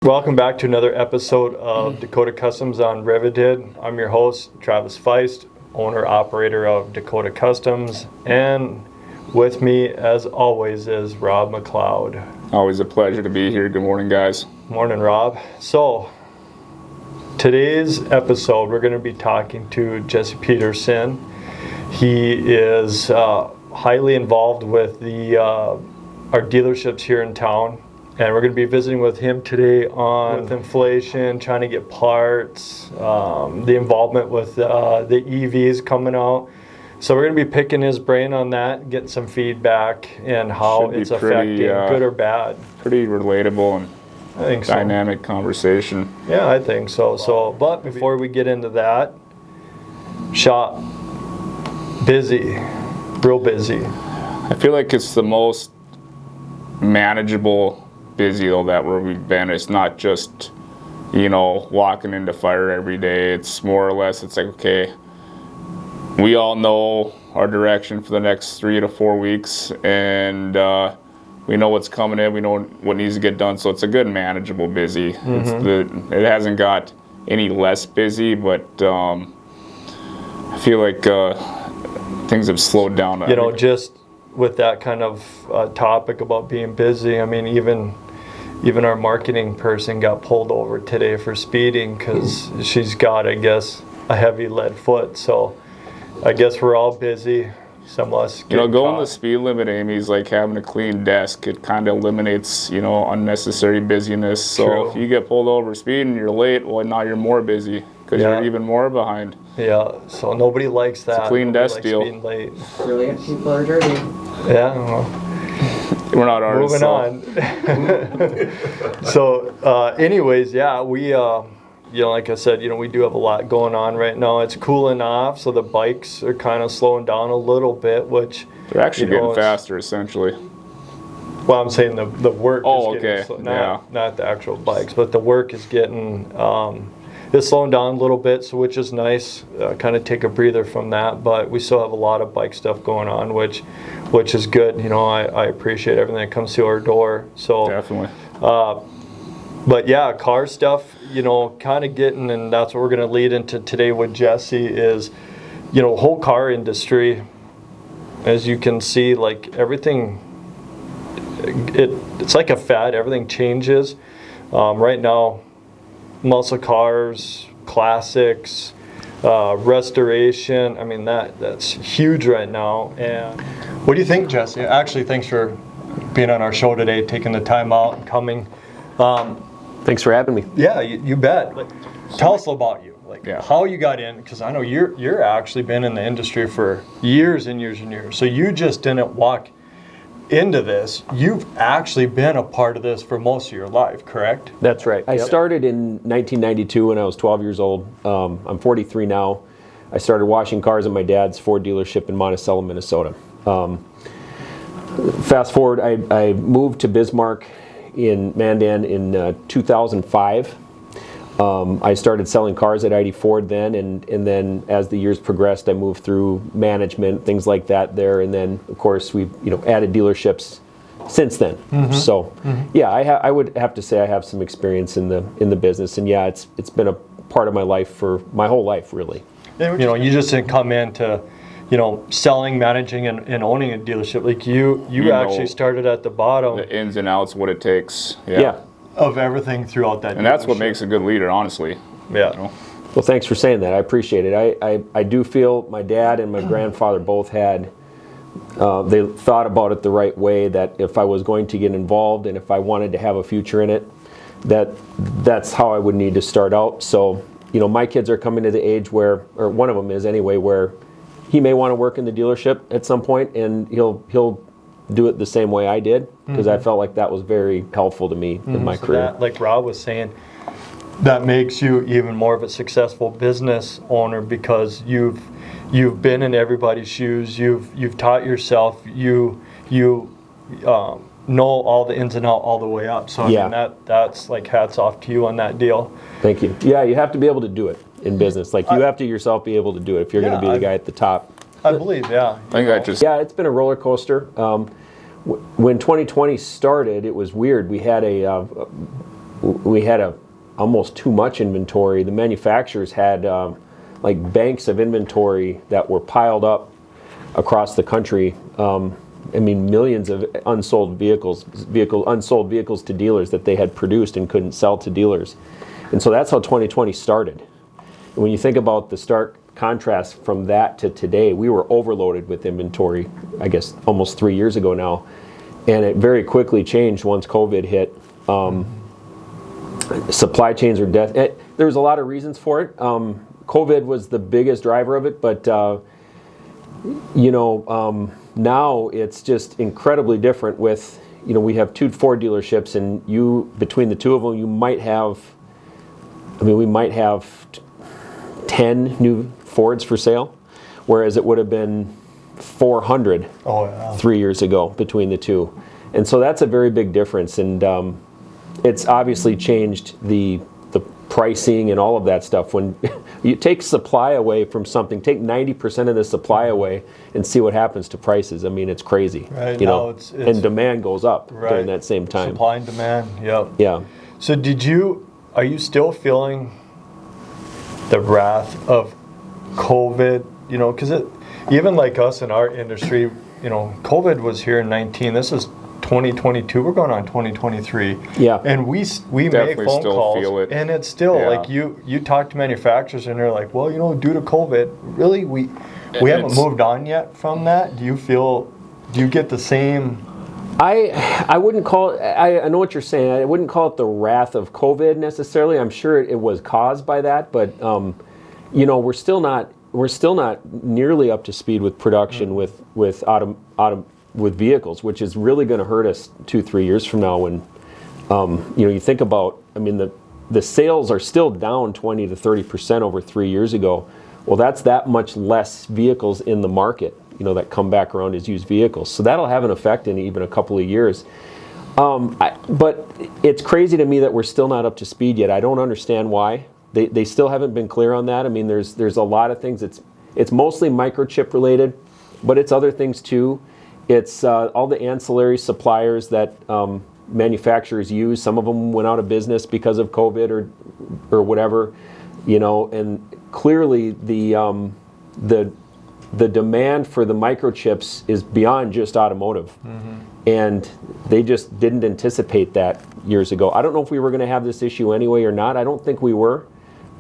Welcome back to another episode of Dakota Customs un-RIVETED. I'm your host, Travis Feist, owner-operator of Dakota Customs, and with me, as always, is Rob McLeod. Always a pleasure to be here. Good morning, guys. Morning, Rob. So, today's episode, we're going to be talking to Jesse Peterson. He is highly involved with our dealerships here in town. And we're going to be visiting with him today on with inflation, trying to get parts, the involvement with the EVs coming out. So we're going to be picking his brain on that, getting some feedback and how it's affecting, good or bad. Pretty relatable and I think dynamic conversation. Yeah, I think so. But before we get into that, shop, busy, real busy. I feel like it's the most manageable busy though that where we've been. It's not just walking into fire every day. It's more or less it's like, okay, we all know our direction for the next 3 to 4 weeks, and we know what's coming in, we know what needs to get done, so it's a good manageable busy. It hasn't got any less busy, but I feel like things have slowed down. Just with that kind of topic about being busy, I mean, even our marketing person got pulled over today for speeding because she's got, I guess, a heavy lead foot. So I guess we're all busy. Some of us get going the speed limit, Amy, is like having a clean desk. It kind of eliminates, unnecessary busyness. So True. If you get pulled over speeding, you're late. Well, now you're more busy because you're even more behind. Yeah, so nobody likes that. It's a clean desk deal. Being late. Brilliant people are dirty. Yeah, well. We're not artists. Moving on. So, anyways, yeah, we, like I said, we do have a lot going on right now. It's cooling off, so the bikes are kind of slowing down a little bit, which they're actually getting faster, essentially. Well, I'm saying the work. Oh, is getting okay. Not the actual bikes, but the work is getting. It's slowing down a little bit, so which is nice. Kind of take a breather from that, but we still have a lot of bike stuff going on, which is good. I appreciate everything that comes through our door. So definitely. But yeah, car stuff. Kind of getting, and that's what we're going to lead into today with Jesse. Is whole car industry, as you can see, like everything. It's like a fad. Everything changes. Right now. Muscle cars, classics, restoration. I mean, that's huge right now. And what do you think, Jesse? Actually, thanks for being on our show today, taking the time out and coming. Thanks for having me. Yeah, you bet. Tell us about you, how you got in, because I know you're actually been in the industry for years and years and years. So you just didn't walk into this. You've actually been a part of this for most of your life, correct? That's right. I started in 1992 when I was 12 years old. I'm 43 now. I started washing cars at my dad's Ford dealership in Monticello, Minnesota. Fast forward, I moved to Bismarck in Mandan in 2005. I started selling cars at ID Ford then, and then as the years progressed, I moved through management, things like that there, and then of course we've added dealerships since then. So yeah, I would have to say I have some experience in the business, and yeah, it's been a part of my life for my whole life, really. You just didn't come into selling, managing, and owning a dealership. Like you actually started at the bottom. The ins and outs, what it takes. Yeah. Of everything throughout that. And that's what makes a good leader, honestly. Yeah. Well, thanks for saying that. I appreciate it. I do feel my dad and my grandfather both had, they thought about it the right way, that if I was going to get involved and if I wanted to have a future in it, that's how I would need to start out. So, my kids are coming to the age where, or one of them is anyway, where he may want to work in the dealership at some point, and he'll do it the same way I did, because I felt like that was very helpful to me in my career. That, like Rob was saying, that makes you even more of a successful business owner, because you've been in everybody's shoes. You've taught yourself. You know all the ins and outs all the way up. So I mean, that's like hats off to you on that deal. Thank you. Yeah, you have to be able to do it in business. Like you have to yourself be able to do it if you're going to be the guy at the top. I believe, yeah. Yeah, it's been a roller coaster. When 2020 started, it was weird. We had we had almost too much inventory. The manufacturers had like banks of inventory that were piled up across the country. I mean, millions of unsold vehicles to dealers that they had produced and couldn't sell to dealers. And so that's how 2020 started. And when you think about the stark contrast from that to today, we were overloaded with inventory, I guess, almost 3 years ago now. And it very quickly changed once COVID hit. Supply chains are death. There was a lot of reasons for it. COVID was the biggest driver of it, but now it's just incredibly different with, we have 2 Ford dealerships, and between the 2 of them, we might have 10 new Fords for sale, whereas it would have been 400 3 years ago between the 2. And so that's a very big difference, and it's obviously changed the pricing and all of that stuff. When you take supply away from something, take 90% of the supply away and see what happens to prices. I mean, it's crazy. Right. It's and demand goes up during that same time. Supply and demand, yep. Yeah. So are you still feeling the wrath of COVID? Because even like us in our industry, COVID was here in 19. This is 2022. We're going on 2023. Yeah. And we make phone calls, feel it. and it's still like you talk to manufacturers, and they're like, well, due to COVID, really we haven't moved on yet from that. Do you get the same? I wouldn't call it, I know what you're saying. I wouldn't call it the wrath of COVID necessarily. I'm sure it was caused by that, but we're still not nearly up to speed with production with vehicles, which is really going to hurt us 2-3 years from now. When you think about, the sales are still down 20 to 30% over 3 years ago. Well, that's that much less vehicles in the market, that come back around as used vehicles. So that'll have an effect in even a couple of years. But it's crazy to me that we're still not up to speed yet. I don't understand why. They still haven't been clear on that. There's a lot of things. It's mostly microchip related, but it's other things too. It's all the ancillary suppliers that manufacturers use. Some of them went out of business because of COVID or whatever, and clearly the demand for the microchips is beyond just automotive. Mm-hmm. And they just didn't anticipate that years ago. I don't know if we were going to have this issue anyway or not. I don't think we were,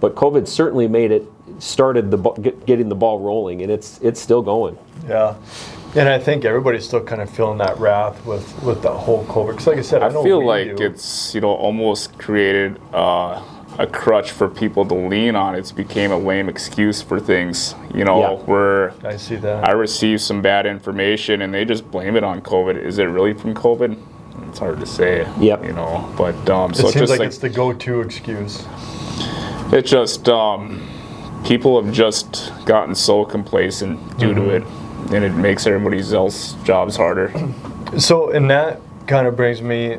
but COVID certainly started getting the ball rolling, and it's still going. Yeah. And I think everybody's still kind of feeling that wrath with the whole COVID. Because like I said, I feel like it's almost created a crutch for people to lean on. It's became a lame excuse for things. Where I see that. I receive some bad information and they just blame it on COVID. Is it really from COVID? It's hard to say. Yep. it But seems like it's the go-to excuse. It's just people have just gotten so complacent due to it. And it makes everybody else's jobs harder. So, and that kind of brings me,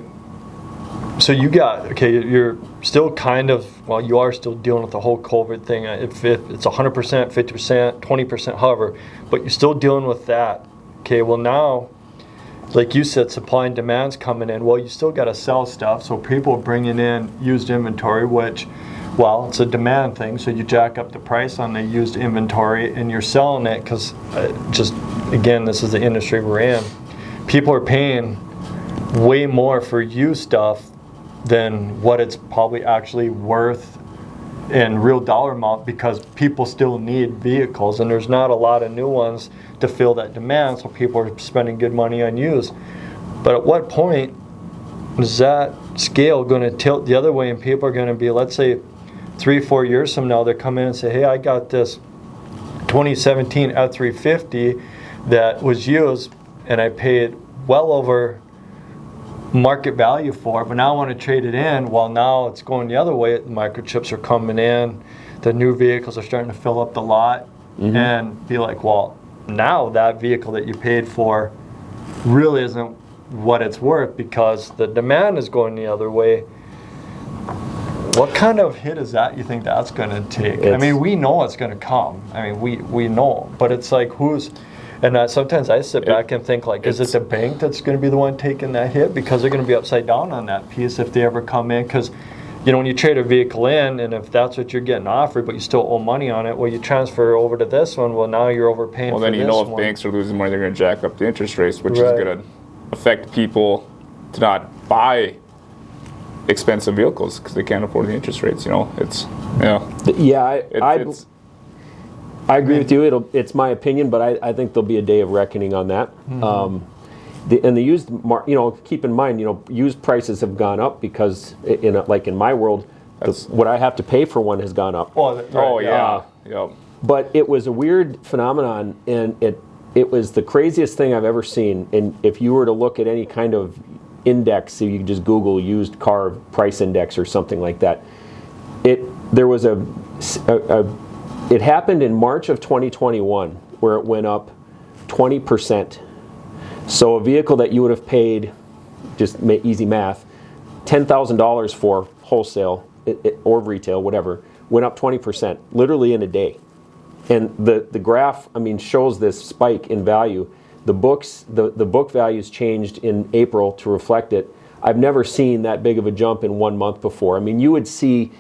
so you're still you are still dealing with the whole COVID thing. If it's 100%, 50%, 20%, however, but you're still dealing with that. Okay, well now, like you said, supply and demand's coming in. Well, you still got to sell stuff, so people are bringing in used inventory, which, well, it's a demand thing, so you jack up the price on the used inventory and you're selling it because again, this is the industry we're in. People are paying way more for used stuff than what it's probably actually worth in real dollar amount because people still need vehicles and there's not a lot of new ones to fill that demand, so people are spending good money on used. But at what point is that scale going to tilt the other way and people are going to be, let's say, 3-4 years from now, they come in and say, hey, I got this 2017 F350 that was used and I paid well over market value for it, but now I want to trade it in. Well, now it's going the other way. The microchips are coming in. The new vehicles are starting to fill up the lot. Mm-hmm. And be like, well, now that vehicle that you paid for really isn't what it's worth because the demand is going the other way. What kind of hit is that you think that's going to take? We know it's going to come. We know. But it's like and sometimes I sit back and think, like, is it the bank that's going to be the one taking that hit? Because they're going to be upside down on that piece if they ever come in. Because when you trade a vehicle in, and if that's what you're getting offered, but you still owe money on it, well, you transfer over to this one. Well, now you're overpaying for this one. Well, then if banks are losing money, they're going to jack up the interest rates, which is going to affect people to not buy expensive vehicles because they can't afford the interest rates. I agree with you. It's my opinion, but I think there'll be a day of reckoning on that. The used, keep in mind, used prices have gone up because, in my world, what I have to pay for one has gone up. Yep. But it was a weird phenomenon, and it was the craziest thing I've ever seen. And if you were to look at any kind of index, so you could just Google used car price index or something like that, it happened in March of 2021 where it went up 20%. So a vehicle that you would have paid, just easy math, $10,000 for wholesale or retail, whatever, went up 20%, literally in a day. And the graph, shows this spike in value. The book values changed in April to reflect it. I've never seen that big of a jump in 1 month before. You would see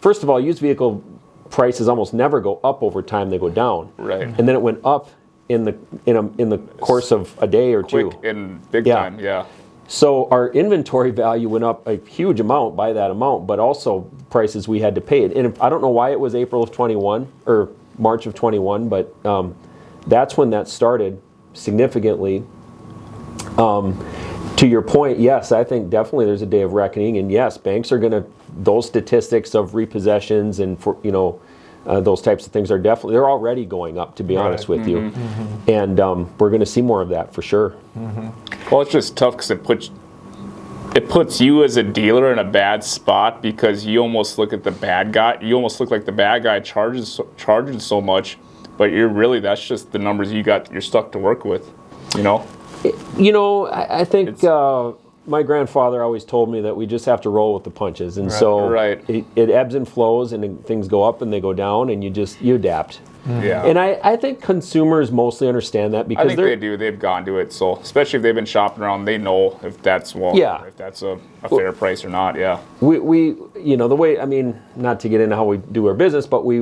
first of all, used vehicle prices almost never go up over time; they go down. Right. And then it went up in the course of a day or two. Quick and big time, yeah. So our inventory value went up a huge amount by that amount, but also prices we had to pay. And I don't know why it was April of 21 or March of 21, but that's when that started significantly. To your point, yes, I think definitely there's a day of reckoning, and yes, banks are going to, those statistics of repossessions and those types of things they're already going up, to be honest with you. And we're going to see more of that for sure. Well, it's just tough because it puts you as a dealer in a bad spot because you almost look at the bad guy. You almost look like the bad guy charges so much, but that's just the numbers you're stuck to work with, I think my grandfather always told me that we just have to roll with the punches, and it ebbs and flows, and things go up and they go down, and you adapt. Yeah. And I think consumers mostly understand that because they do. They've gone to it, so especially if they've been shopping around, they know if that's a fair price or not. Yeah. We the way, not to get into how we do our business, but we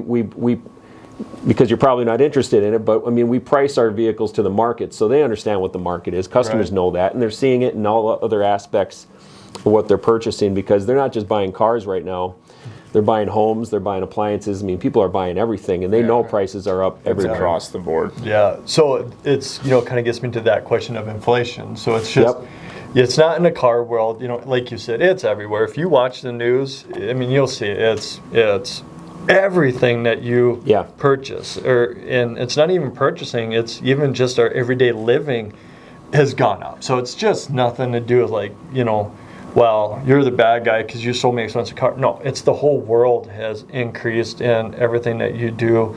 because you're probably not interested in it, but we price our vehicles to the market, so they understand what the market is. Customers know that, and they're seeing it in all the other aspects of what they're purchasing, because they're not just buying cars right now. They're buying homes, they're buying appliances. People are buying everything, and they know prices are up everywhere. Across the board. Yeah, so it's, kind of gets me to that question of inflation. So it's just, it's not in the car world, like you said, it's everywhere. If you watch the news, you'll see it's everything that you purchase, and it's not even purchasing, it's even just our everyday living has gone up. So it's just nothing to do with well, you're the bad guy because you sold me an expensive car. No, it's the whole world has increased in everything that you do.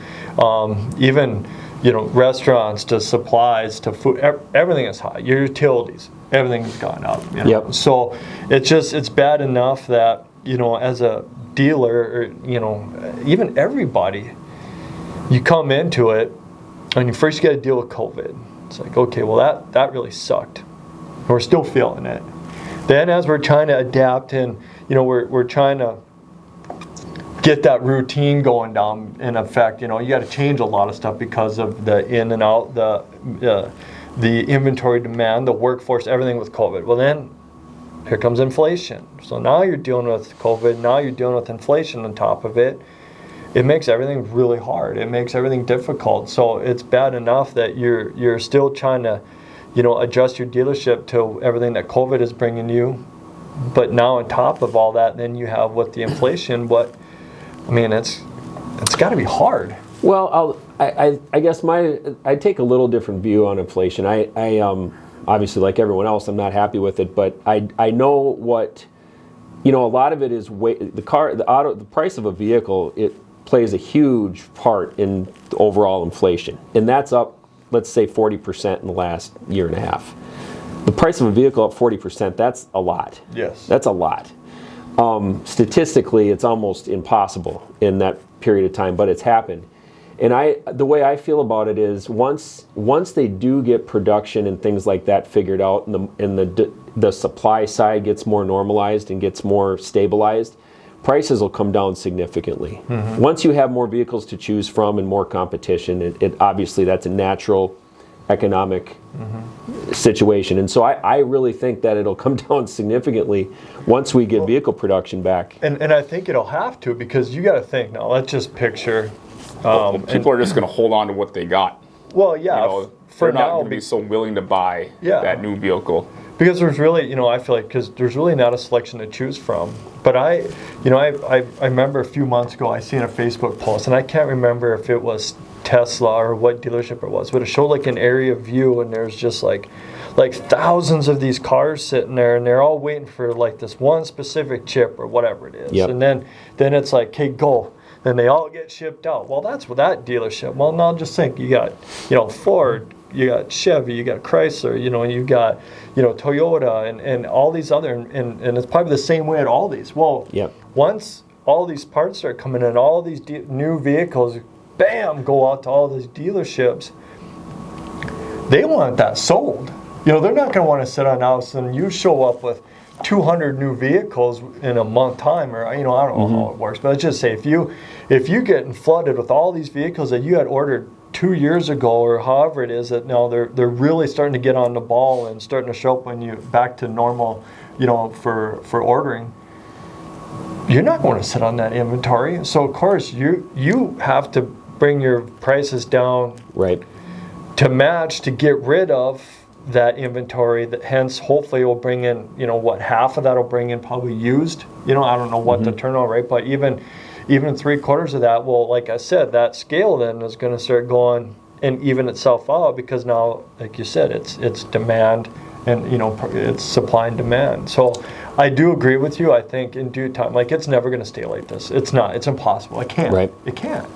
Even, restaurants to supplies to food, everything is high. Your utilities, everything has gone up. So it's bad enough that, as a dealer, or even everybody, you come into it and you first got to deal with COVID. It's like, okay, well that really sucked. We're still feeling it. Then as we're trying to adapt and we're trying to get that routine going down in effect, you got to change a lot of stuff because of the in and out, the inventory demand, the workforce, everything with COVID. Well, then here comes inflation. So now you're dealing with COVID, now you're dealing with inflation on top of it. It makes everything really hard. It makes everything difficult. So it's bad enough that you're still trying to, adjust your dealership to everything that COVID is bringing you. But now on top of all that, then you have the inflation. It's got to be hard. Well, I guess I take a little different view on inflation. I obviously, like everyone else, I'm not happy with it, but I know what, a lot of it is the price of a vehicle, it plays a huge part in the overall inflation. And that's up, let's say 40% in the last year and a half. The price of a vehicle up 40%, that's a lot. Yes. That's a lot. Statistically, it's almost impossible in that period of time, but it's happened. And the way I feel about it is once they do get production and things like that figured out, and the supply side gets more normalized and gets more stabilized, prices will come down significantly. Once you have more vehicles to choose from and more competition, it obviously that's a natural economic situation. And so I really think that it'll come down significantly once we get vehicle production back. And I think it'll have to, because you got to think now. Let's just picture. People are just going to hold on to what they got. Well, yeah. You know, for they're not now, going to be so willing to buy that new vehicle. Because there's really, I feel like, because there's really not a selection to choose from. But I remember a few months ago I seen a Facebook post, and I can't remember if it was Tesla or what dealership it was, but it showed like an area view, and there's just like thousands of these cars sitting there, and they're all waiting for like this one specific chip or whatever it is. Yep. And then it's like, hey, go. Then they all get shipped out. Well, that's what that dealership. Well, now just think, you got, Ford, you got Chevy, you got Chrysler, and you got, Toyota, and all these other, and it's probably the same way at all these. Well, once all these parts start coming in, all these new vehicles, bam, go out to all these dealerships. They want that sold. They're not going to want to sit on house and you show up with 200 new vehicles in a month time, or I don't know how it works, but let's just say if you getting flooded with all these vehicles that you had ordered 2 years ago, or however it is, that now they're really starting to get on the ball and starting to show up when you back to normal, for ordering. You're not going to sit on that inventory, so of course you have to bring your prices down, right, to match, to get rid of that inventory. That hence hopefully will bring in, half of that will bring in probably used. I don't know what the turnover rate, but even 3/4 of that, well, like I said, that scale then is going to start going and even itself out, because now, like you said, it's demand, and it's supply and demand. So I do agree with you. I think in due time, like, it's never going to stay like this. It's not. It's impossible. It can't. Right. It can't.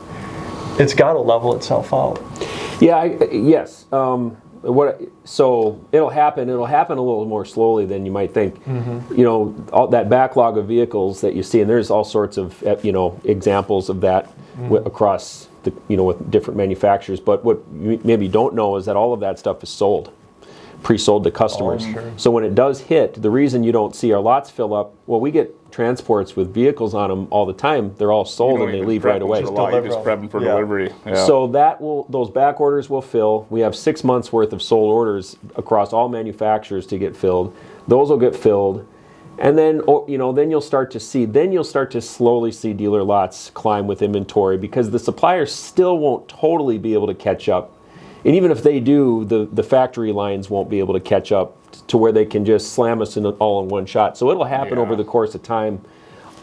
It's got to level itself out. Yeah. Yes. So it'll happen. It'll happen a little more slowly than you might think. All that backlog of vehicles that you see, and there's all sorts of examples of that across the with different manufacturers. But what you maybe don't know is that all of that stuff is sold, pre-sold to customers. Oh, sure. So when it does hit, the reason you don't see our lots fill up, well, we get transports with vehicles on them all the time. They're all sold and they leave right away. You just prep them for delivery. Yeah. So those back orders will fill. We have 6 months worth of sold orders across all manufacturers to get filled. Those will get filled, and then then you'll start to slowly see dealer lots climb with inventory, because the suppliers still won't totally be able to catch up. And even if they do, the factory lines won't be able to catch up to where they can just slam us all in one shot. So it'll happen over the course of time.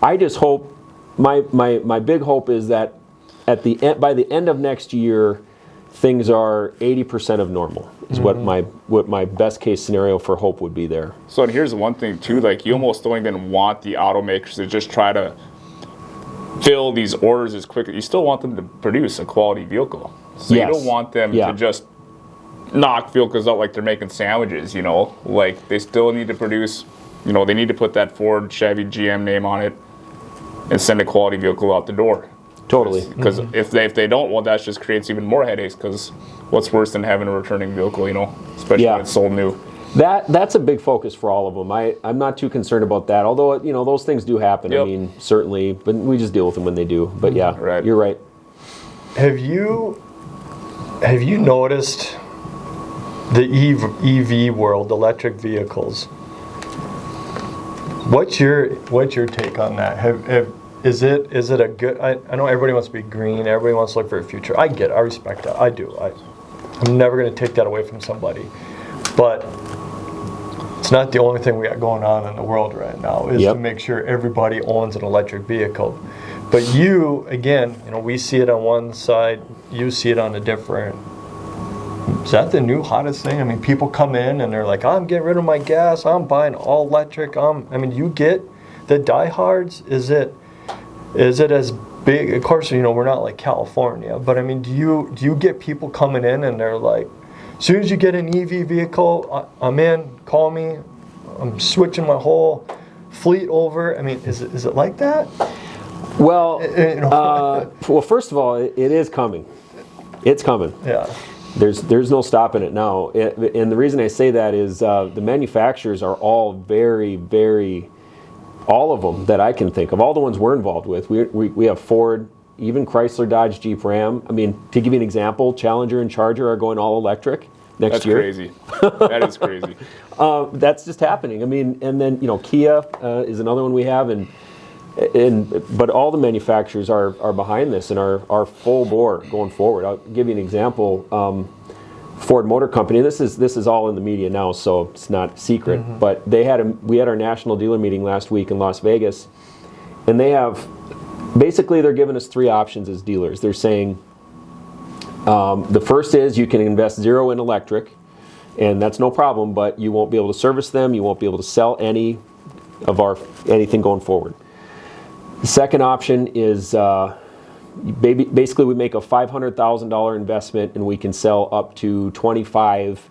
I just hope, my big hope is that by the end of next year, things are 80% of normal. Is what my best case scenario for hope would be there. So and here's the one thing too, like, you almost don't even want the automakers to just try to fill these orders as quick. You still want them to produce a quality vehicle. So you don't want them to just knock vehicles out like they're making sandwiches, Like, they still need to produce, they need to put that Ford, Chevy, GM name on it and send a quality vehicle out the door. Totally. Because if they don't, well, that just creates even more headaches, because what's worse than having a returning vehicle, especially when it's sold new. That's a big focus for all of them. I'm not too concerned about that, although, those things do happen. Yep. I mean, certainly, but we just deal with them when they do. But yeah, right. You're right. Have you noticed the EV world, electric vehicles? What's your take on that? Is it a good? I know everybody wants to be green. Everybody wants to look for a future. I get it. I respect that. I do. I'm never going to take that away from somebody. But it's not the only thing we got going on in the world right now, is to make sure everybody owns an electric vehicle. But you, again, we see it on one side, you see it on a different. Is that the new hottest thing? I mean, people come in and they're like, I'm getting rid of my gas, I'm buying all electric. You get the diehards. Is it as big? Of course, we're not like California, but do you get people coming in and they're like, as soon as you get an EV vehicle, I'm in, call me, I'm switching my whole fleet over. Is it like that? Well, well, first of all, it is coming. It's coming. Yeah. There's no stopping it now. And the reason I say that is the manufacturers are all very, very, all of them that I can think of, all the ones we're involved with. We have Ford, even Chrysler, Dodge, Jeep, Ram. I mean, to give you an example, Challenger and Charger are going all electric next year. That's crazy. That is crazy. That's just happening. I mean, and then, Kia is another one we have, but all the manufacturers are behind this and are full bore going forward. I'll give you an example. Ford Motor Company. This is all in the media now, so it's not secret. Mm-hmm. But we had our national dealer meeting last week in Las Vegas, and basically they're giving us 3 options as dealers. They're saying the first is you can invest zero in electric, and that's no problem, but you won't be able to service them. You won't be able to sell anything going forward. The second option is basically we make a $500,000 investment and we can sell up to 25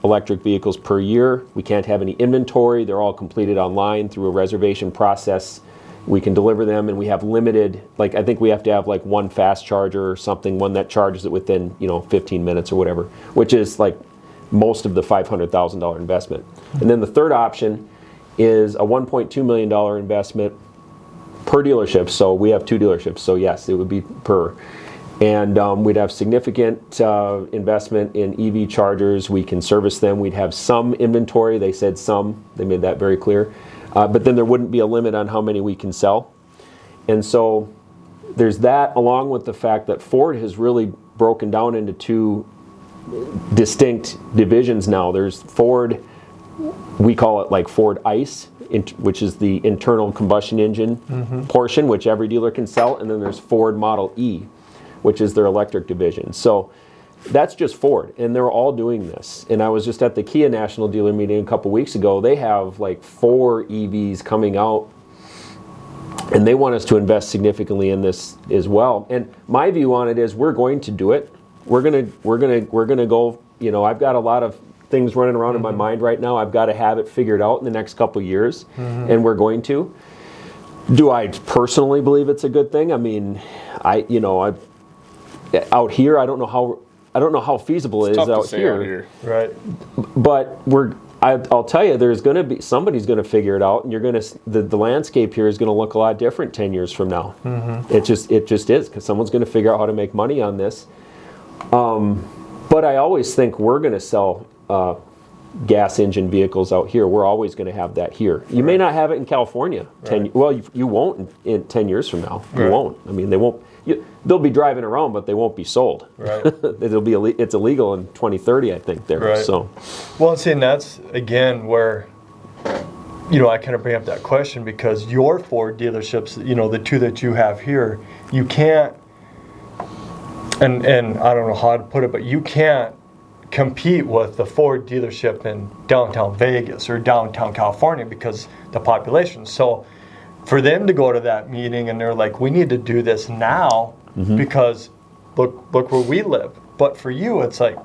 electric vehicles per year. We can't have any inventory. They're all completed online through a reservation process. We can deliver them, and we have limited, I think we have to have one fast charger or something, one that charges it within 15 minutes or whatever, which is most of the $500,000 investment. And then the third option is a $1.2 million investment per dealership. So we have 2 dealerships, so yes, it would be per. And we'd have significant investment in EV chargers. We can service them. We'd have some inventory. They said some. They made that very clear. But then there wouldn't be a limit on how many we can sell. And so there's that, along with the fact that Ford has really broken down into 2 distinct divisions now. There's Ford, we call it Ford ICE, which is the internal combustion engine portion, which every dealer can sell. And then there's Ford Model E, which is their electric division. So that's just Ford, and they're all doing this. And I was just at the Kia National Dealer meeting a couple weeks ago. They have 4 EVs coming out, and they want us to invest significantly in this as well. And my view on it is we're going to do it. We're gonna go. I've got a lot of things running around in my mind right now. I've got to have it figured out in the next couple of years, and we're going to. Do I personally believe it's a good thing? I mean, out here, I don't know how feasible it is out here. Right. But I'll tell you, there's going to be somebody's going to figure it out, and the landscape here is going to look a lot different 10 years from now. Mm-hmm. It just is, because someone's going to figure out how to make money on this. But I always think we're going to sell gas engine vehicles out here. We're always going to have that here. You may not have it in California. You won't in 10 years from now. You won't. I mean, they won't. They'll be driving around, but they won't be sold. Right. It's illegal in 2030, I think. There. Right. So. Well, see, and that's again where, I kind of bring up that question, because your Ford dealerships, the 2 that you have here, you can't. And I don't know how to put it, but you can't compete with the Ford dealership in downtown Vegas or downtown California because the population. So for them to go to that meeting and they're like, we need to do this now because look where we live. But for you, it's like,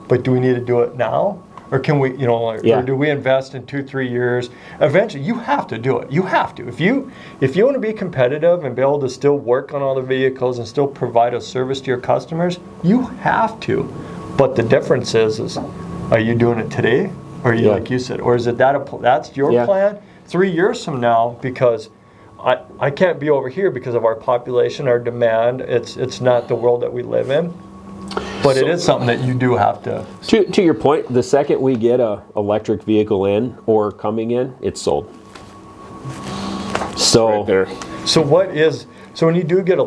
but do we need to do it now? Or can we, or do we invest in 2-3 years? Eventually, you have to do it. You have to. If you want to be competitive and be able to still work on all the vehicles and still provide a service to your customers, you have to. But the difference is are you doing it today? Or are you, like you said, or is it that's your plan 3 years from now? Because I can't be over here because of our population, our demand. It's not the world that we live in. But it is something that you do have to. To your point, the second we get a electric vehicle in or coming in, it's sold. So right there. So when you do get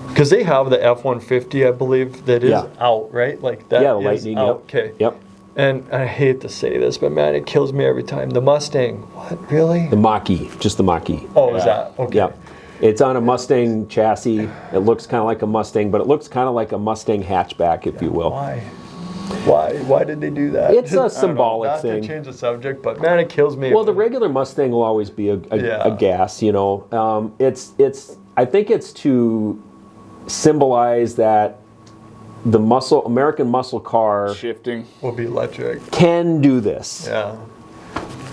because they have the F-150, I believe, that is out, right? The Lightning. Out. Yep. Okay. Yep. And I hate to say this, but man, it kills me every time. The Mustang. What, really? The Mach-E, just the Mach-E. Oh, is that? Okay. Yep. It's on a Mustang chassis. It looks kind of like a Mustang, but it looks kind of like a Mustang hatchback, if you will. Why did they do that? It's a symbolic thing. Not to change the subject, but man, it kills me. Well, the regular Mustang will always be a gas, I think it's to symbolize that the American muscle car shifting will be electric. Can do this. Yeah.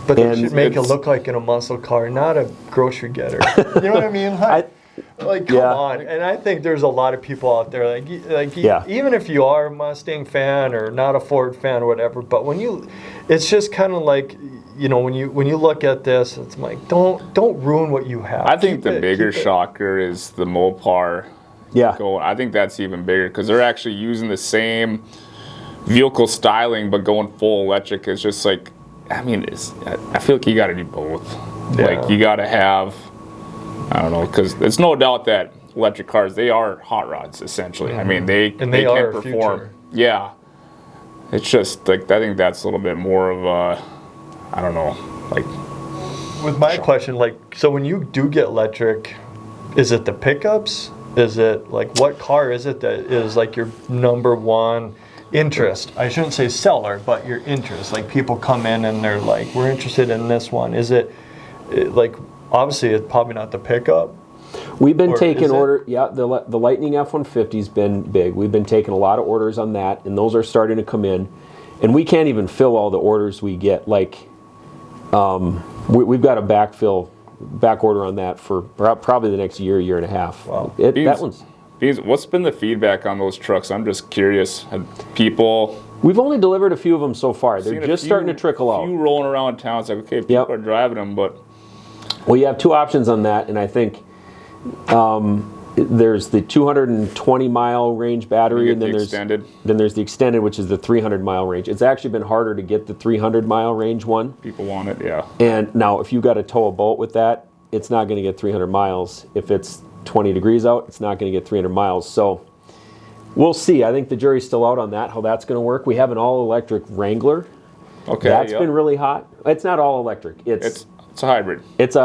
But they should make it look like in a muscle car, not a grocery getter. You know what I mean? Like, come on. And I think there's a lot of people out there, even if you are a Mustang fan or not a Ford fan or whatever, but it's just kind of like, when you look at this, it's like, don't ruin what you have. I think the bigger shocker is the Mopar. Yeah. I think that's even bigger because they're actually using the same vehicle styling but going full electric. It's just like, I feel like you got to do both. Yeah. Like, you got to have, I don't know, because there's no doubt that electric cars, they are hot rods essentially. Mm-hmm. They can perform. Future. Yeah. It's just like, I think that's a little bit more of a, I don't know, like. With my question, like, so when you do get electric, is it the pickups? Is it like, what car is it that is like your number one interest? I shouldn't say seller, but your interest. Like, people come in and they're like, we're interested in this one. Is it like, obviously it's probably not the pickup. We've been taking order. Yeah, the Lightning F-150's been big. We've been taking a lot of orders on that, and those are starting to come in. And we can't even fill all the orders we get. Like, we've got a back order on that for probably the next year and a half. Wow. What's been the feedback on those trucks? I'm just curious. We've only delivered a few of them so far. They're just starting to trickle out. A few rolling around town. It's like, okay, people are driving them, but. Well, you have two options on that, and I think there's the 220-mile range battery, and then there's the extended, which is the 300-mile range. It's actually been harder to get the 300-mile range one. People want it, yeah. And now, if you got to tow a boat with that, it's not going to get 300 miles. If it's 20 degrees out, it's not going to get 300 miles. So we'll see. I think the jury's still out on that, how that's going to work. We have an all-electric Wrangler. Okay, that's been really hot. It's not all electric. It's a hybrid. It's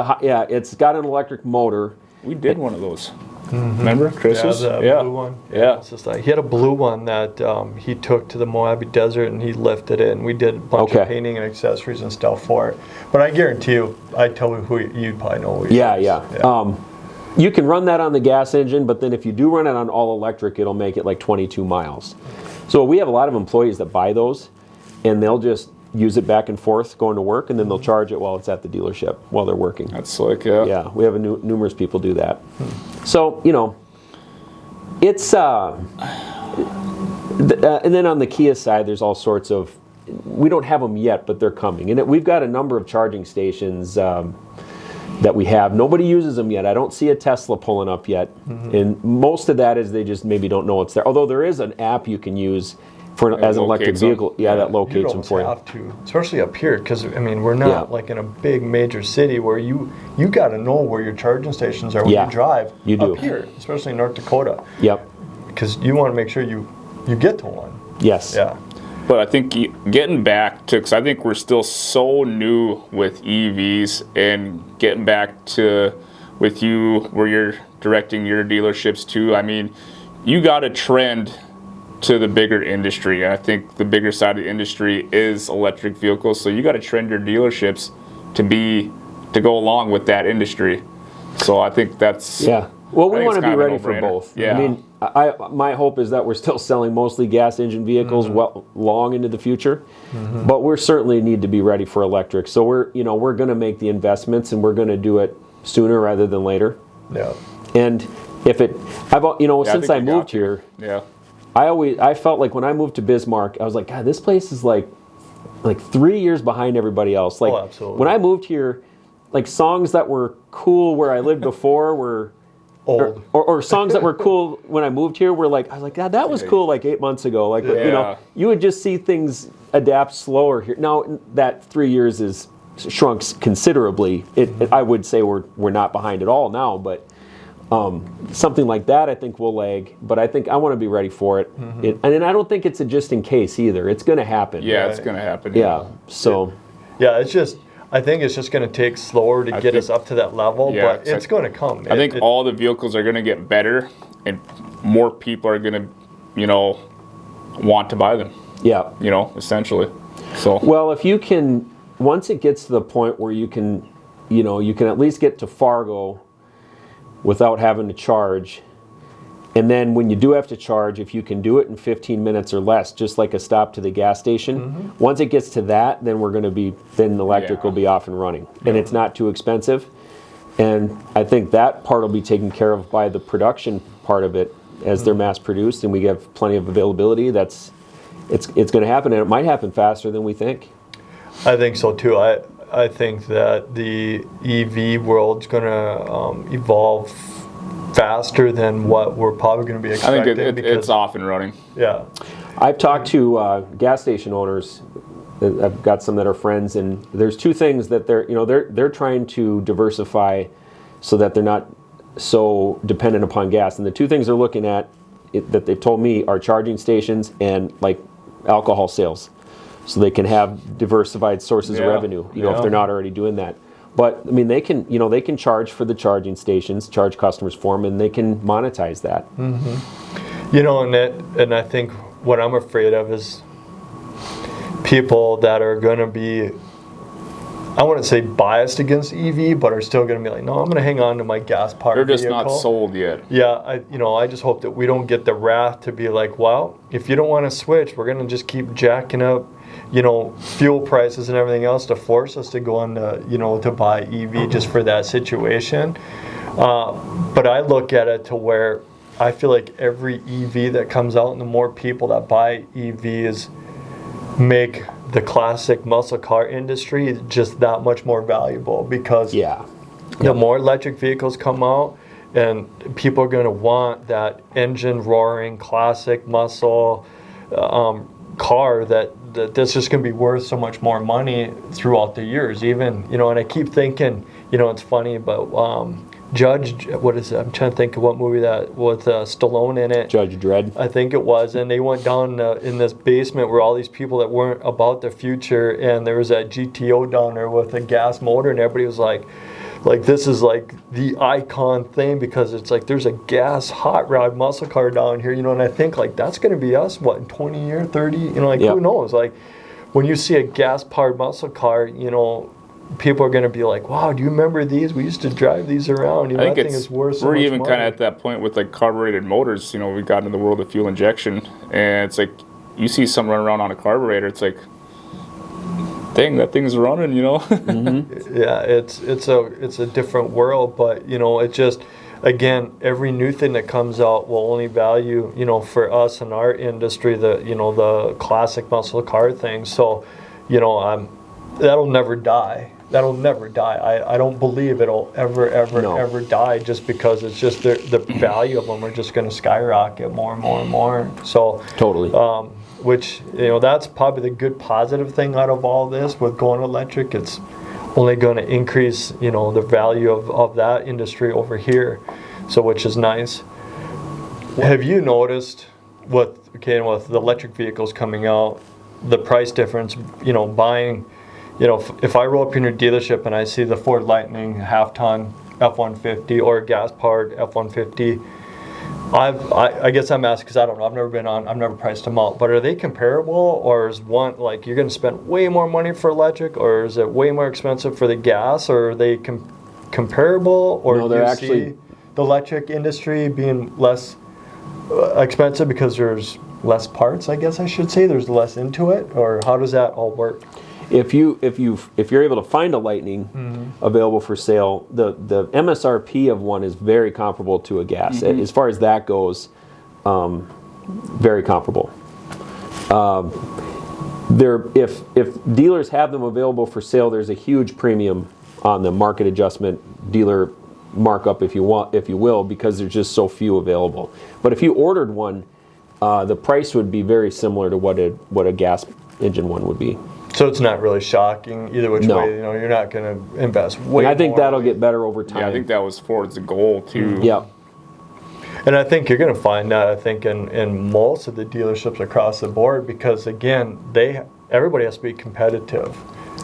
got an electric motor. We did one of those. Mm-hmm. Remember Chris's? Yeah, the blue one. Yeah. It's just like, he had a blue one that he took to the Mojave Desert and he lifted it, and we did a bunch of painting and accessories and stuff for it. But I guarantee you, I tell you who you'd probably know who he is. Yeah. You can run that on the gas engine, but then if you do run it on all electric, it'll make it like 22 miles. So we have a lot of employees that buy those, and they'll just use it back and forth going to work, and then they'll charge it while it's at the dealership while they're working. That's slick, yeah. Yeah, we have numerous people do that. So, it's and then on the Kia side, there's all sorts of, we don't have them yet, but they're coming. And we've got a number of charging stations that we have. Nobody uses them yet. I don't see a Tesla pulling up yet. Mm-hmm. And most of that is they just maybe don't know it's there. Although there is an app you can use as an electric vehicle, that locates them for you. You have to, especially up here, because we're not like in a big major city where you got to know where your charging stations are when you drive. You do up here, especially in North Dakota. Yep. Because you want to make sure you get to one. Yes. Yeah. But I think getting back to, because I think we're still so new with EVs, and getting back to with you where you're directing your dealerships to. You got a trend to the bigger industry, and I think the bigger side of the industry is electric vehicles. So you got to trend your dealerships to go along with that industry. So I think that's Well, we want to be ready for both. Yeah. My hope is that we're still selling mostly gas engine vehicles long into the future, but we certainly need to be ready for electric. So we're going to make the investments, and we're going to do it sooner rather than later. Yeah. And since I moved here, I felt like when I moved to Bismarck, I was like, God, this place is like 3 years behind everybody else. Like, absolutely. When I moved here, like, songs that were cool where I lived before were old, or songs that were cool when I moved here were like, I was like, God, that was cool like 8 months ago. Like, you would just see things adapt slower here. Now that 3 years is shrunk considerably. I would say we're not behind at all now, but. Something like that, I think, will lag, but I want to be ready for it. And I don't think it's a just in case either. It's going to happen. Yeah, it's going to happen. Yeah. So. Yeah, I think it's just going to take slower to get us up to that level, but it's going to come. I think all the vehicles are going to get better, and more people are going to, want to buy them. Yeah. Essentially. So. Well, if you can, once it gets to the point where you can at least get to Fargo without having to charge. And then when you do have to charge, if you can do it in 15 minutes or less, just like a stop to the gas station, once it gets to that, then then the electric will be off and running. And it's not too expensive. And I think that part will be taken care of by the production part of it as they're mass produced and we have plenty of availability. It's going to happen, and it might happen faster than we think. I think so too. I think that the EV world's going to evolve faster than what we're probably going to be expecting. I think it's off and running. Yeah. I've talked to gas station owners. I've got some that are friends, and there's two things that they're trying to diversify so that they're not so dependent upon gas. And the two things they're looking at that they've told me are charging stations and like alcohol sales, so they can have diversified sources of revenue. If they're not already doing that. But I mean, they can charge for the charging stations, charge customers for them, and they can monetize that. Mm-hmm. And I think what I'm afraid of is people that are going to be, I wouldn't say biased against EV, but are still going to be like, no, I'm going to hang on to my gas-powered vehicle. They're just not sold yet. Yeah, I just hope that we don't get the wrath to be like, well, if you don't want to switch, we're going to just keep jacking up, fuel prices and everything else to force us to go on to buy EV just for that situation. But I look at it to where I feel like every EV that comes out and the more people that buy EVs make the classic muscle car industry just that much more valuable, because the more electric vehicles come out and people are going to want that engine roaring classic muscle car that's just going to be worth so much more money throughout the years. Even and I keep thinking it's funny, but Judge, what is it? I'm trying to think of what movie that with Stallone in it. Judge Dredd. I think it was, and they went down in this basement where all these people that weren't about the future, and there was that GTO down there with a gas motor, and everybody was like this is like the icon thing because it's like there's a gas hot rod muscle car down here, and I think like that's going to be us, what, in 20 years, 30, who knows? Like when you see a gas powered muscle car, people are going to be like, wow, do you remember these? We used to drive these around. I think it's worth so much money. We're even kind of at that point with like carbureted motors. We got into the world of fuel injection, and it's like you see something run around on a carburetor, it's like, dang, that thing's running, Mm-hmm. Yeah, it's a different world, but it just, again, every new thing that comes out will only value, for us in our industry, the classic muscle car thing. So, that'll never die. That'll never die. I don't believe it'll ever die, just because it's just the value of them are just going to skyrocket more and more and more. So totally. Which that's probably the good positive thing out of all this with going electric. It's only going to increase the value of that industry over here. So which is nice. Have you noticed with the electric vehicles coming out, the price difference? Buying. If I roll up in your dealership and I see the Ford Lightning half-ton F-150 or gas-powered F-150, I guess I'm asking because I don't know. I've never priced them out. But are they comparable, or is one like you're going to spend way more money for electric, or is it way more expensive for the gas, or are they comparable, or do you see the electric industry being less expensive because there's less parts? I guess I should say there's less into it, or how does that all work? If you're able to find a Lightning available for sale, the MSRP of one is very comparable to a gas. As far as that goes, very comparable. If dealers have them available for sale, there's a huge premium on the market adjustment dealer markup, if you will, because there's just so few available. But if you ordered one, the price would be very similar to what a gas engine one would be. So it's not really shocking either which way. You're not going to invest way more. And I think that'll get better over time. Yeah, I think that was Ford's goal too. Yeah. And I think you're going to find that, I think, in most of the dealerships across the board, because again, everybody has to be competitive.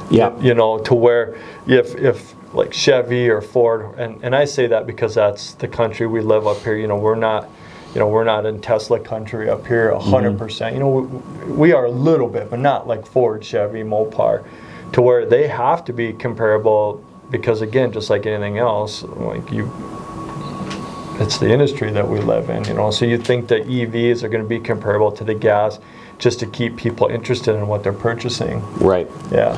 Yeah. To where if like Chevy or Ford, and I say that because that's the country we live up here. We're not in Tesla country up here 100%. We are a little bit, but not like Ford, Chevy, Mopar, to where they have to be comparable, because again, just like anything else, it's the industry that we live in, So you think that EVs are going to be comparable to the gas. just to keep people interested in what they're purchasing. Right. Yeah.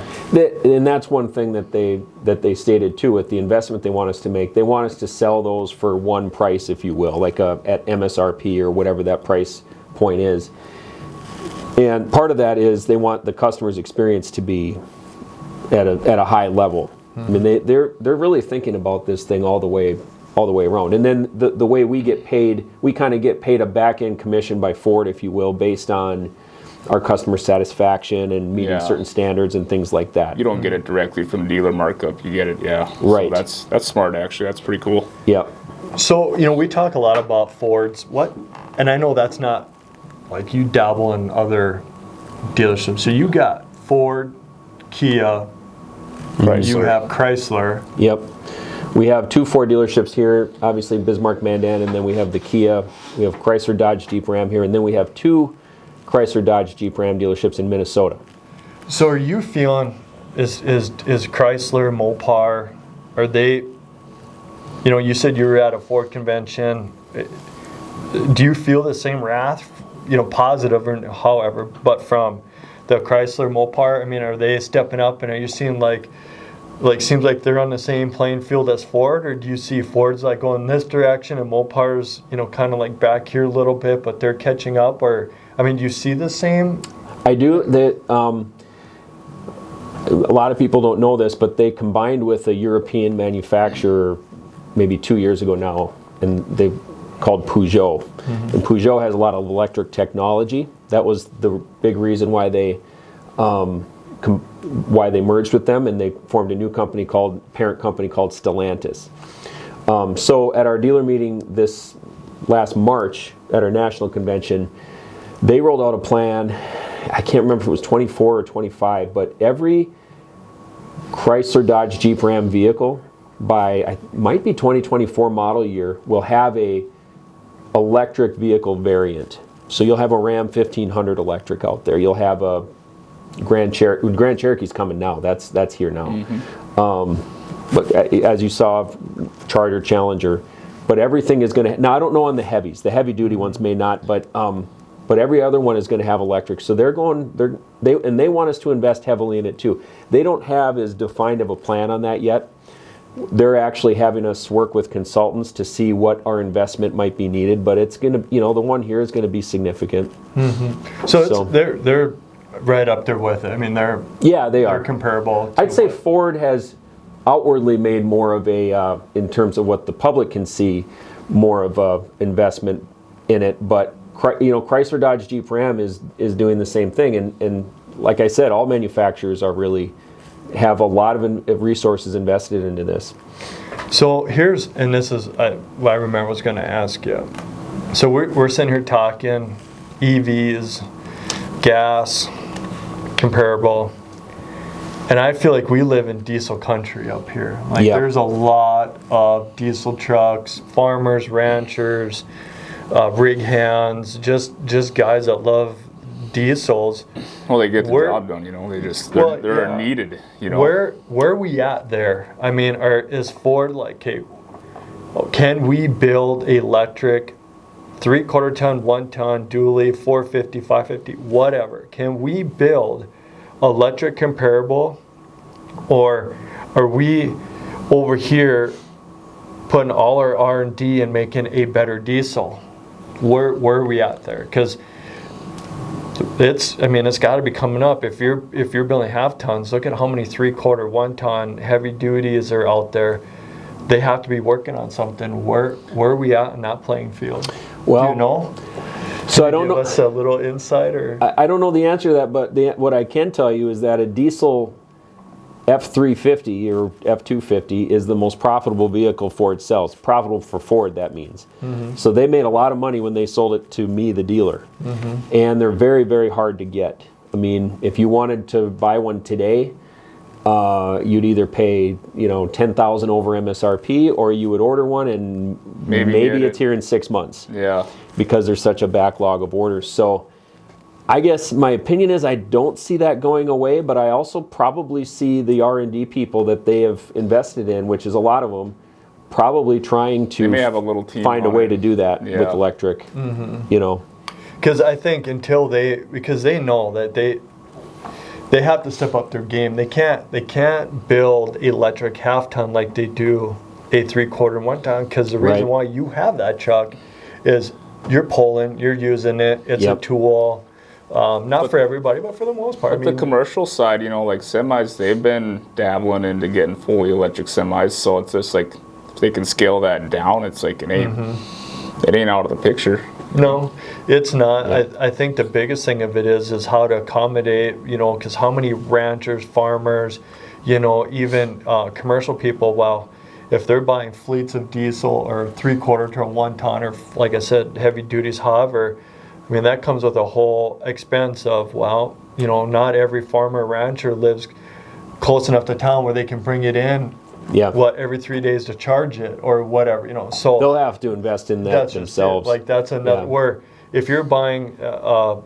And that's one thing that they stated too with the investment they want us to make. They want us to sell those for one price, if you will, like at MSRP or whatever that price point is. And part of that is they want the customer's experience to be at a high level. I mean, they're really thinking about this thing all the way around. And then the way we get paid, we kind of get paid a back-end commission by Ford, if you will, based on our customer satisfaction and meeting certain standards and things like that. You don't get it directly from dealer markup. You get it, Right. So that's smart, actually. That's pretty cool. Yep. So, we talk a lot about Fords. And I know that's not, like, you dabble in other dealerships. So you got Ford, Kia, you have Chrysler. Yep. We have 2 Ford dealerships here, obviously Bismarck, Mandan, and then we have the Kia. We have Chrysler, Dodge, Jeep, Ram here, and then we have 2 Chrysler, Dodge, Jeep, Ram dealerships in Minnesota. So are you feeling, is Chrysler, Mopar, are they, you said you were at a Ford convention. Do you feel the same wrath, positive or however, but from the Chrysler, Mopar? I mean, are they stepping up, and are you seeing like seems like they're on the same playing field as Ford, or do you see Ford's like going this direction and Mopar's, kind of like back here a little bit, but they're catching up? Or, I mean, do you see the same? I do. A lot of people don't know this, but they combined with a European manufacturer maybe 2 years ago now, and they called Peugeot. Mm-hmm. And Peugeot has a lot of electric technology. That was the big reason why they merged with them, and they formed a new parent company called Stellantis. So at our dealer meeting this last March at our national convention, they rolled out a plan. I can't remember if it was 24 or 25, but every Chrysler, Dodge, Jeep, Ram vehicle might be 2024 model year will have a electric vehicle variant. So you'll have a Ram 1500 electric out there. You'll have a Grand Cherokee's coming now. That's here now. Mm-hmm. But as you saw, Charger, Challenger, but everything is going to. Now I don't know on the heavies. The heavy duty ones may not, but every other one is going to have electric. So they want us to invest heavily in it too. They don't have as defined of a plan on that yet. They're actually having us work with consultants to see what our investment might be needed, but it's going to, the one here is going to be significant. Mm-hmm. So they're right up there with it. I mean, they are comparable. I'd say Ford has outwardly made more of a, in terms of what the public can see, more of a investment in it. But Chrysler, Dodge, Jeep, Ram is doing the same thing. And like I said, all manufacturers have a lot of resources invested into this. So this is what I remember I was going to ask you. So we're sitting here talking EVs, gas, comparable, and I feel like we live in diesel country up here. There's a lot of diesel trucks, farmers, ranchers, rig hands, just guys that love diesels. Well, they get the job done, they're needed, Where are we at there? I mean, is Ford like, hey, can we build electric 3/4 ton, 1 ton, dually, 450, 550, whatever? Can we build electric comparable, or are we over here putting all our R&D and making a better diesel? Where are we at there? Because it's got to be coming up. If you're building half tons, look at how many 3/4, 1 ton heavy duties are out there. They have to be working on something. Where are we at in that playing field? Well, do you know? So I don't know. Give us a little insight, or I don't know the answer to that, but what I can tell you is that a diesel F350 or F250 is the most profitable vehicle Ford sells. Profitable for Ford, that means. Mm-hmm. So they made a lot of money when they sold it to me, the dealer. Mm-hmm. And they're very, very hard to get. I mean, if you wanted to buy one today, you'd either pay $10,000 over MSRP, or you would order one and maybe it's here in 6 months. Yeah. Because there's such a backlog of orders. So I guess my opinion is I don't see that going away, but I also probably see the R&D people that they have invested in, which is a lot of them, probably trying to they may have a little team find a way to do that with electric. Mm-hmm. Because I think because they know that they have to step up their game. They can't build electric half ton like they do a 3/4 and 1 ton, because the reason why you have that truck is you're pulling, you're using it, it's a tool. Not for everybody, but for the most part. But the commercial side, like semis, they've been dabbling into getting fully electric semis, so it's just like if they can scale that down, it's like it ain't out of the picture. No, it's not. I think the biggest thing of it is how to accommodate, because how many ranchers, farmers, even commercial people, well, if they're buying fleets of diesel or 3/4 to 1 ton, or like I said, heavy duties, however, I mean, that comes with a whole expense of, well, not every farmer or rancher lives close enough to town where they can bring it in, every 3 days to charge it or whatever, so. They'll have to invest in that themselves. Like, that's another, where if you're buying a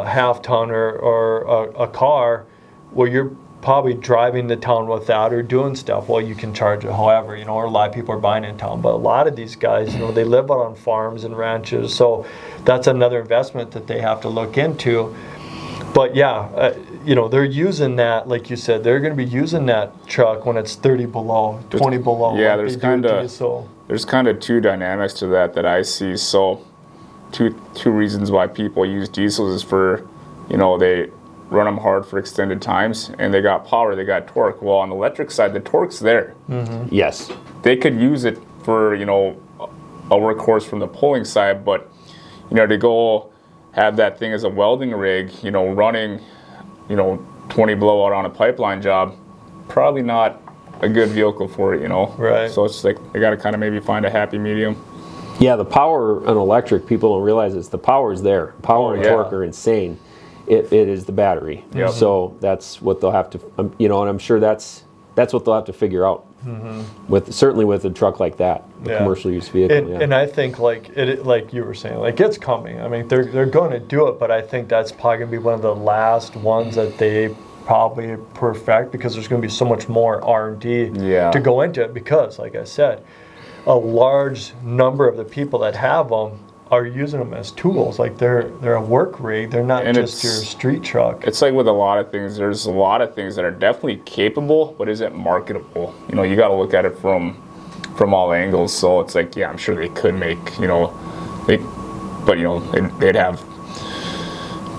half ton or a car, well, you're probably driving to town with that or doing stuff, well, you can charge it however, or a lot of people are buying in town. But a lot of these guys, they live out on farms and ranches, so that's another investment that they have to look into. But they're using that, like you said, they're going to be using that truck when it's 30 below, 20 below. Yeah, there's kind of two dynamics to that I see. So two reasons why people use diesels is for, they run them hard for extended times, and they got power, they got torque. Well, on the electric side, the torque's there. Mm-hmm. Yes. They could use it for, a workhorse from the pulling side, but, to go have that thing as a welding rig, running, 20 blowout on a pipeline job, probably not a good vehicle for it, Right. So it's like, they got to kind of maybe find a happy medium. Yeah, the power on electric, people don't realize this. The power's there. Power and torque are insane. It is the battery. Yep. So that's what they'll have to, and I'm sure that's what they'll have to figure out. Mm-hmm. Certainly with a truck like that, a commercial use vehicle. And I think like you were saying, like, it's coming. I mean, they're going to do it, but I think that's probably going to be one of the last ones that they probably perfect, because there's going to be so much more R&D to go into it. Because, like I said, a large number of the people that have them are using them as tools. Like, they're a work rig. They're not just your street truck. It's like with a lot of things. There's a lot of things that are definitely capable, but isn't marketable. You got to look at it from all angles. So it's like, I'm sure they could make, they'd have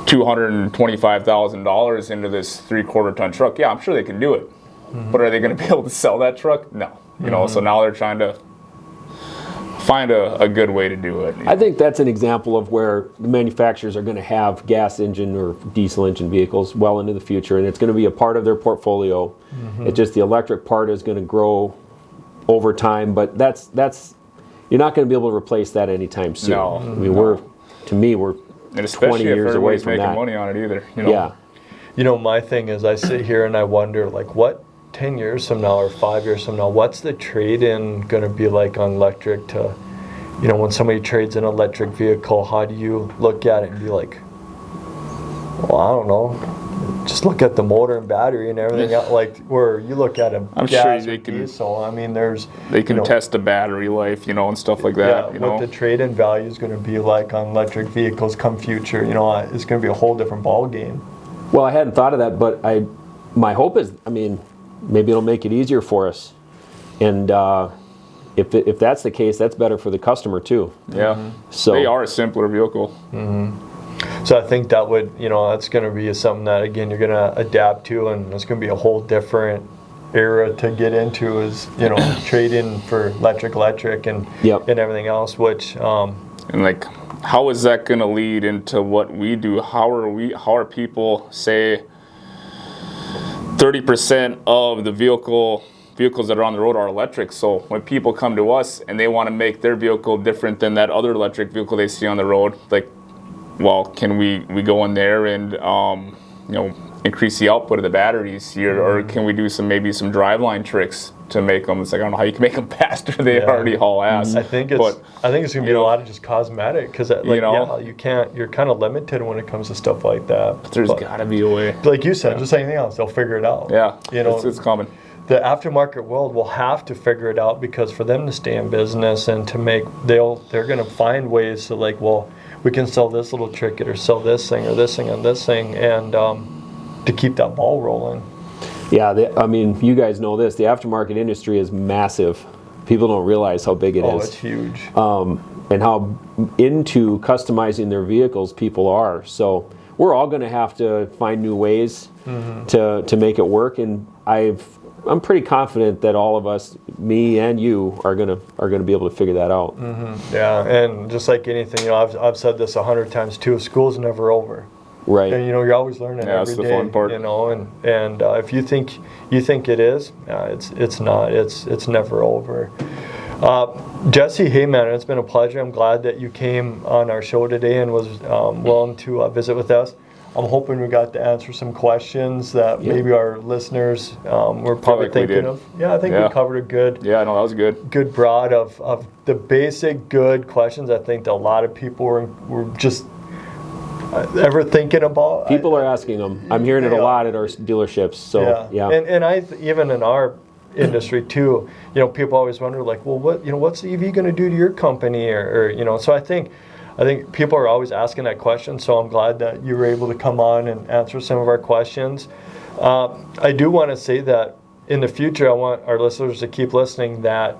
$225,000 into this 3/4 ton truck. Yeah, I'm sure they can do it. Mm-hmm. But are they going to be able to sell that truck? No. So now they're trying to find a good way to do it. I think that's an example of where the manufacturers are going to have gas engine or diesel engine vehicles well into the future, and it's going to be a part of their portfolio. Mm-hmm. It's just the electric part is going to grow over time, but that's you're not going to be able to replace that anytime soon. No, I mean, we're 20 years away from that. Making money on it either. Yeah. My thing is, I sit here and I wonder, like, what 10 years from now or 5 years from now, what's the trade-in going to be like on electric to, when somebody trades an electric vehicle, how do you look at it and be like, well, I don't know, just look at the motor and battery and everything else, like, where you look at a gas or diesel, I mean, they can test the battery life, and stuff like that. What the trade-in value is going to be like on electric vehicles come future, it's going to be a whole different ball game. Well, I hadn't thought of that, but my hope is, maybe it'll make it easier for us, and if that's the case, that's better for the customer too. Yeah. Mm-hmm. So they are a simpler vehicle. Mm-hmm. So I think that would, that's going to be something that, again, you're going to adapt to, and it's going to be a whole different era to get into, is trade in for electric and everything else, which and like, how is that going to lead into what we do? How are people, say 30% of the vehicles that are on the road are electric. So when people come to us and they want to make their vehicle different than that other electric vehicle they see on the road, like, well, can we go in there and increase the output of the batteries here, or can we do some driveline tricks to make them? It's like, I don't know how you can make them faster. They already haul ass. I think it's going to be a lot of just cosmetic, because you can't. You're kind of limited when it comes to stuff like that. But there's got to be a way. Like you said, just anything else, they'll figure it out. Yeah, it's common. The aftermarket world will have to figure it out, because for them to stay in business and to make, they're going to find ways to, like, well, we can sell this little trinket or sell this thing or this thing and this thing, and to keep that ball rolling. Yeah, I mean, you guys know this. The aftermarket industry is massive. People don't realize how big it is. Oh, it's huge. And how into customizing their vehicles people are. So we're all going to have to find new ways to make it work. And I'm pretty confident that all of us, me and you, are gonna be able to figure that out. Yeah, and just like anything, you know, I've said this 100 times too. School's never over. Right. And you know, you're always learning every that's the day, fun part. you know, and if you think it is, it's not. It's never over. Jesse, hey man, it's been a pleasure. I'm glad that you came on our show today and was willing to visit with us. I'm hoping we got to answer some questions that maybe our listeners were probably thinking of. Yeah, I think we covered a good. Yeah, no, that was good. Good broad of the basic good questions. I think that a lot of people were just ever thinking about. People are asking them. I'm hearing it a lot at our dealerships. So yeah. And I even in our industry too, you know, people always wonder like, well, what's the EV going to do to your company, or you know? So I think people are always asking that question. So I'm glad that you were able to come on and answer some of our questions. I do want to say that in the future, I want our listeners to keep listening. That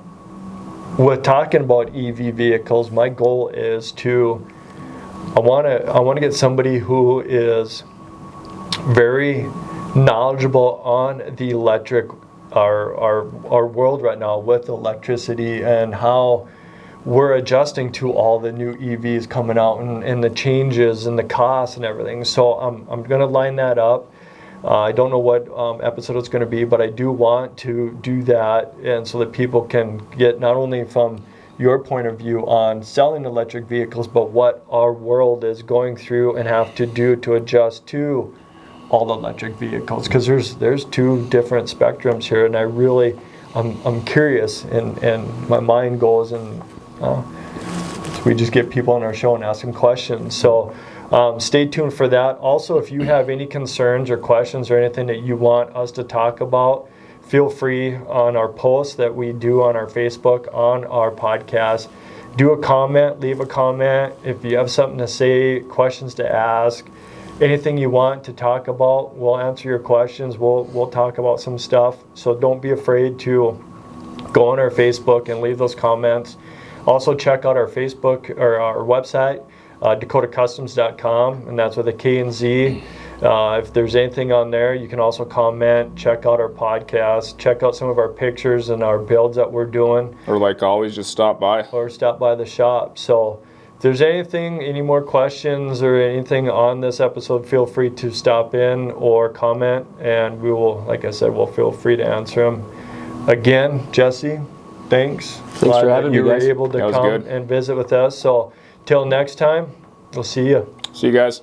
with talking about EV vehicles, my goal is to I want to get somebody who is very knowledgeable on the electric, our world right now with electricity and how we're adjusting to all the new EVs coming out and the changes and the costs and everything. So I'm going to line that up. I don't know what episode it's going to be, but I do want to do that, and so that people can get not only from your point of view on selling electric vehicles, but what our world is going through and have to do to adjust to all the electric vehicles, because there's two different spectrums here, and I'm curious, and my mind goes, and we just get people on our show and ask them questions. So stay tuned for that. Also, if you have any concerns or questions or anything that you want us to talk about, feel free on our posts that we do on our Facebook, on our podcast. Do a comment, leave a comment. If you have something to say, questions to ask, anything you want to talk about, we'll answer your questions. We'll talk about some stuff. So don't be afraid to go on our Facebook and leave those comments. Also check out our Facebook or our website, dakotacustoms.com, and that's with a K and Z. If there's anything on there, you can also comment, check out our podcast, check out some of our pictures and our builds that we're doing. Or like always, just stop by. Or stop by the shop. So if there's any more questions or anything on this episode, feel free to stop in or comment, and we will, like I said, we'll feel free to answer them. Again, Jesse, thanks. Thanks for having me, guys. You were able to come and visit with us. So till next time, we'll see you. See you guys.